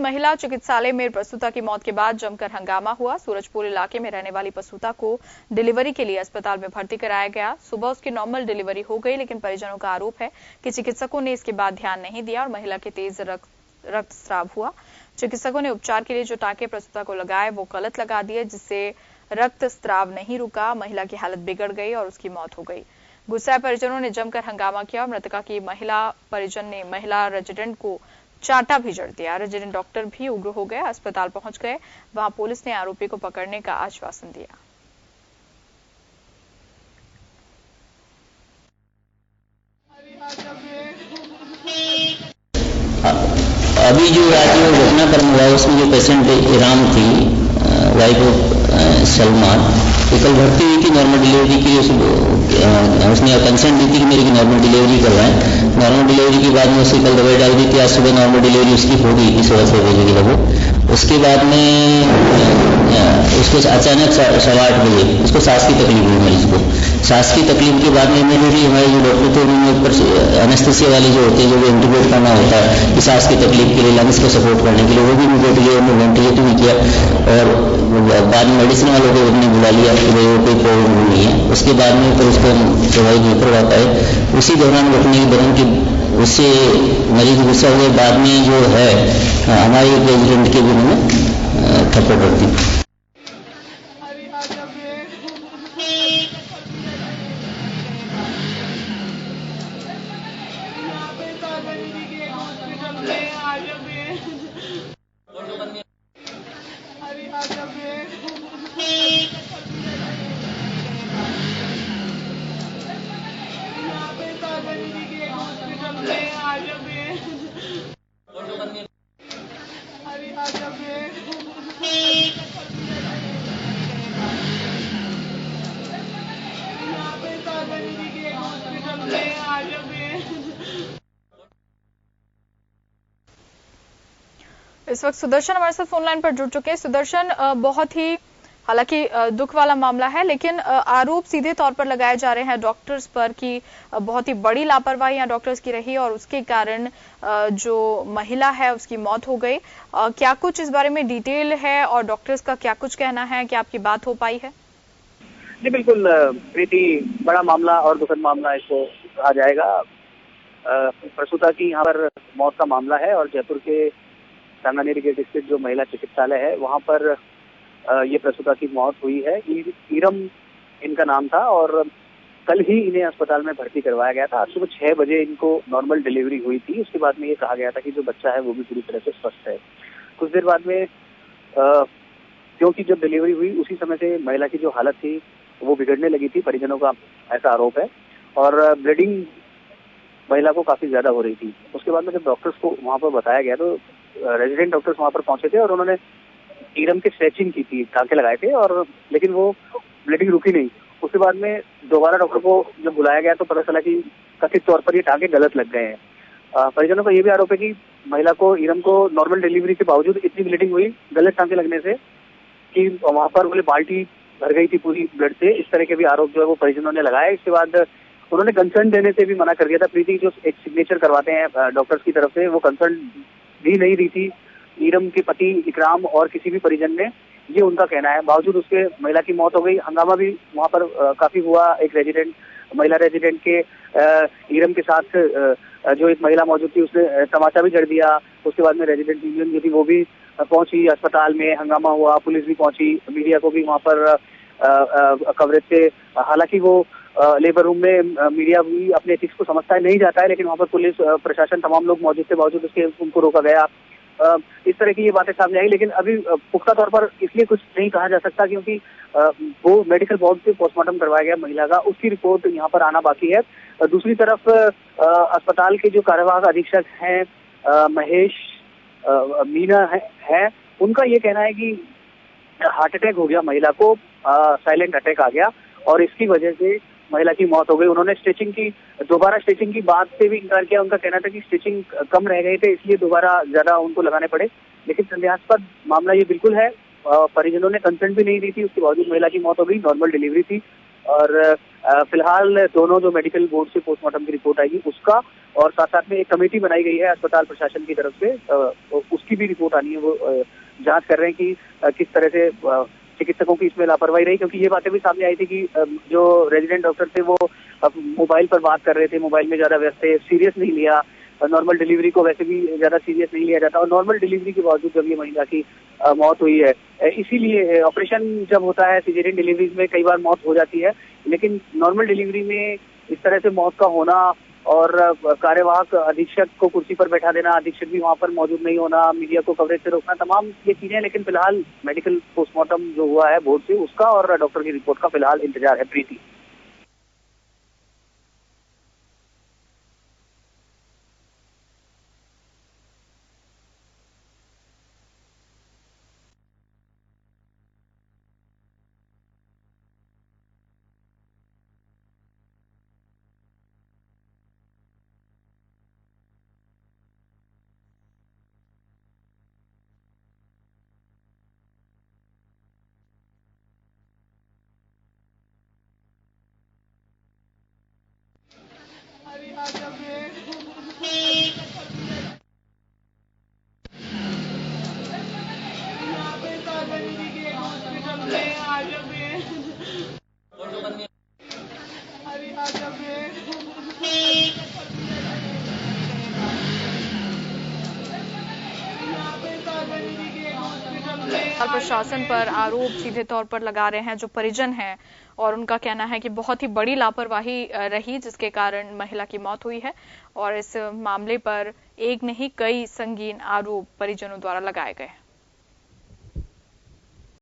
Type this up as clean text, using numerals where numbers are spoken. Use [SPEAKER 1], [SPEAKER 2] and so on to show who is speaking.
[SPEAKER 1] महिला चिकित्सालय में प्रसूता की मौत के बाद जमकर हंगामा हुआ। सूरजपुर इलाके में रहने वाली प्रसूता को डिलीवरी के लिए अस्पताल में भर्ती कराया गया। सुबह उसकी नॉर्मल डिलीवरी हो गई, लेकिन परिजनों का आरोप है कि चिकित्सकों ने इसके बाद ध्यान नहीं दिया और महिला के तेज रक्तस्राव हुआ। चिकित्सकों ने उपचार के लिए जो टांके प्रसूता को लगाए वो गलत लगा दिए, जिससे रक्तस्राव नहीं रुका। महिला की हालत बिगड़ गई और उसकी मौत हो गई। गुस्साए परिजनों ने जमकर हंगामा किया और मृतका की महिला परिजन ने महिला रेजिडेंट को चांटा भी जड़ दिया। रेजिडेंट डॉक्टर भी उग्र हो गए, अस्पताल पहुंच गए। वहां पुलिस ने आरोपी को पकड़ने का आश्वासन दिया।
[SPEAKER 2] अभी जो आज जो घटनाक्रम हुआ उसमें जो पेशेंट इराम थी, वाइफ ऑफ सलमान, तो कल भर्ती हुई थी नॉर्मल डिलीवरी के लिए। उसने कंसेंट दी थी कि मेरी नॉर्मल डिलीवरी करवाएं। नॉर्मल डिलीवरी के बाद में उसकी कल दवाई डाल दी थी। आज सुबह नॉर्मल डिलीवरी उसकी हो गई थी 6:15 के लगभग। उसके बाद में उसको अचानक 8:15 बजे उसको सांस की तकलीफ हुई। मरीज को सांस की तकलीफ के बाद में इमीडिएटली हमारे जो डॉक्टर थे उन्होंने ऊपर एनेस्थेसिया वाले जो होते हैं, जो इंटीग्रेट करना होता है कि सांस की तकलीफ के लिए, लंग्स को सपोर्ट करने के लिए, वो भी इमीडिएटली उन्होंने वेंटिलेट भी किया और बाद में मेडिसिन वालों को उन्होंने बुला लिया कि भाई वो कोई प्रॉब्लम नहीं है। उसके बाद में फिर उसको दवाई नहीं करवा पाए। उसी दौरान रुकने के दौरान कि उससे मरीज गुस्सा हुए, बाद में जो है हमारे एक रेजिडेंट के भी उन्होंने थप्पड़ रख दी।
[SPEAKER 1] इस वक्त सुदर्शन हमारे साथ फोन लाइन पर जुड़ चुके हैं। सुदर्शन, बहुत ही हालांकि दुख वाला मामला है, लेकिन आरोप सीधे तौर पर लगाए जा रहे हैं डॉक्टर्स पर कि बहुत ही बड़ी लापरवाही यहाँ डॉक्टर्स की रही और उसके कारण जो महिला है उसकी मौत हो गई। क्या कुछ इस बारे में डिटेल है और डॉक्टर्स का क्या कुछ कहना है? क्या आपकी बात हो पाई है?
[SPEAKER 3] जी बिल्कुल प्रीति, बड़ा मामला और दुखद मामला इसको कहा जाएगा। प्रसूता की यहाँ पर मौत का मामला है और जयपुर के सांगानेरी गेट स्थित जो महिला चिकित्सालय है वहाँ पर ये प्रसूता की मौत हुई है। ईरम इनका नाम था और कल ही इन्हें अस्पताल में भर्ती करवाया गया था। आज सुबह 6 बजे इनको नॉर्मल डिलीवरी हुई थी। उसके बाद में ये कहा गया था कि जो बच्चा है वो भी पूरी तरह से स्वस्थ है। कुछ देर बाद में क्योंकि जब डिलीवरी हुई उसी समय से महिला की जो हालत थी वो बिगड़ने लगी थी, परिजनों का ऐसा आरोप है, और ब्लीडिंग महिला को काफी ज्यादा हो रही थी। उसके बाद में जब डॉक्टर्स को वहाँ पर बताया गया तो रेजिडेंट डॉक्टर्स वहाँ पर पहुंचे थे और उन्होंने ईरम की स्ट्रेचिंग की थी, टांके लगाए थे, और लेकिन वो ब्लीडिंग रुकी नहीं। उसके बाद में दोबारा डॉक्टर को जब बुलाया गया तो पता चला कि कथित तौर पर ये टांके गलत लग गए हैं। परिजनों का ये भी आरोप है कि महिला को, ईरम को नॉर्मल डिलीवरी के बावजूद इतनी ब्लीडिंग हुई गलत टांके लगने से कि वहाँ पर बोले बाल्टी भर गई थी पूरी ब्लड से। इस तरह के भी आरोप जो है वो परिजनों ने लगाया। इसके बाद उन्होंने कंसर्न देने से भी मना कर दिया था। प्रीति, जो एक सिग्नेचर करवाते हैं डॉक्टर्स की तरफ से, वो कंसर्न दी नहीं रही थी ईरम के पति इकराम और किसी भी परिजन ने, ये उनका कहना है। बावजूद उसके महिला की मौत हो गई। हंगामा भी वहाँ पर काफी हुआ। एक महिला रेजिडेंट के ईरम के साथ जो एक महिला मौजूद थी उसने तमाचा भी जड़ दिया। उसके बाद में रेजिडेंट यूनियन जो थी वो भी पहुंची अस्पताल में, हंगामा हुआ, पुलिस भी पहुंची, मीडिया को भी वहाँ पर कवरेज से, हालांकि वो लेबर रूम में मीडिया भी अपने एथिक्स को समझता है, नहीं जाता है, लेकिन वहाँ पर पुलिस प्रशासन तमाम लोग मौजूद थे, बावजूद उसके उनको रोका गया। इस तरह की ये बातें सामने आई, लेकिन अभी पुख्ता तौर पर इसलिए कुछ नहीं कहा जा सकता क्योंकि वो मेडिकल बोर्ड से पोस्टमार्टम करवाया गया महिला का, उसकी रिपोर्ट यहाँ पर आना बाकी है। दूसरी तरफ अस्पताल के जो कार्यवाहक अधीक्षक हैं महेश मीना है, उनका ये कहना है कि हार्ट अटैक हो गया महिला को, साइलेंट अटैक आ गया और इसकी वजह से महिला की मौत हो गई। उन्होंने दोबारा स्टिचिंग की बात से भी इनकार किया। उनका कहना था कि स्टिचिंग कम रह गए थे इसलिए दोबारा ज्यादा उनको लगाने पड़े, लेकिन संदेहास्पद मामला ये बिल्कुल है। परिजनों ने कंसेंट भी नहीं दी थी, उसके बावजूद महिला की मौत हो गई। नॉर्मल डिलीवरी थी, और फिलहाल दोनों जो मेडिकल बोर्ड से पोस्टमार्टम की रिपोर्ट आएगी उसका, और साथ साथ में एक कमेटी बनाई गई है अस्पताल प्रशासन की तरफ से, उसकी भी रिपोर्ट आनी है। वो जांच कर रहे हैं कि किस तरह से चिकित्सकों की इसमें लापरवाही रही, क्योंकि ये बातें भी सामने आई थी कि जो रेजिडेंट डॉक्टर थे वो मोबाइल पर बात कर रहे थे, मोबाइल में ज्यादा व्यस्त थे, सीरियस नहीं लिया। नॉर्मल डिलीवरी को वैसे भी ज्यादा सीरियस नहीं लिया जाता, और नॉर्मल डिलीवरी के बावजूद जब ये महिला की मौत हुई है, इसीलिए ऑपरेशन जब होता है सिजेरियन डिलीवरीज में कई बार मौत हो जाती है, लेकिन नॉर्मल डिलीवरी में इस तरह से मौत का होना और कार्यवाहक अधीक्षक को कुर्सी पर बैठा देना, अधीक्षक भी वहां पर मौजूद नहीं होना, मीडिया को कवरेज से रोकना, तमाम ये चीजें। लेकिन फिलहाल मेडिकल पोस्टमार्टम जो हुआ है बोर्ड से उसका और डॉक्टर की रिपोर्ट का फिलहाल इंतजार है। प्रीति।
[SPEAKER 1] प्रशासन पर आरोप सीधे तौर पर लगा रहे हैं जो परिजन हैं, और उनका कहना है कि बहुत ही बड़ी लापरवाही रही जिसके कारण महिला की मौत हुई है, और इस मामले पर एक नहीं कई संगीन आरोप परिजनों द्वारा लगाए गए।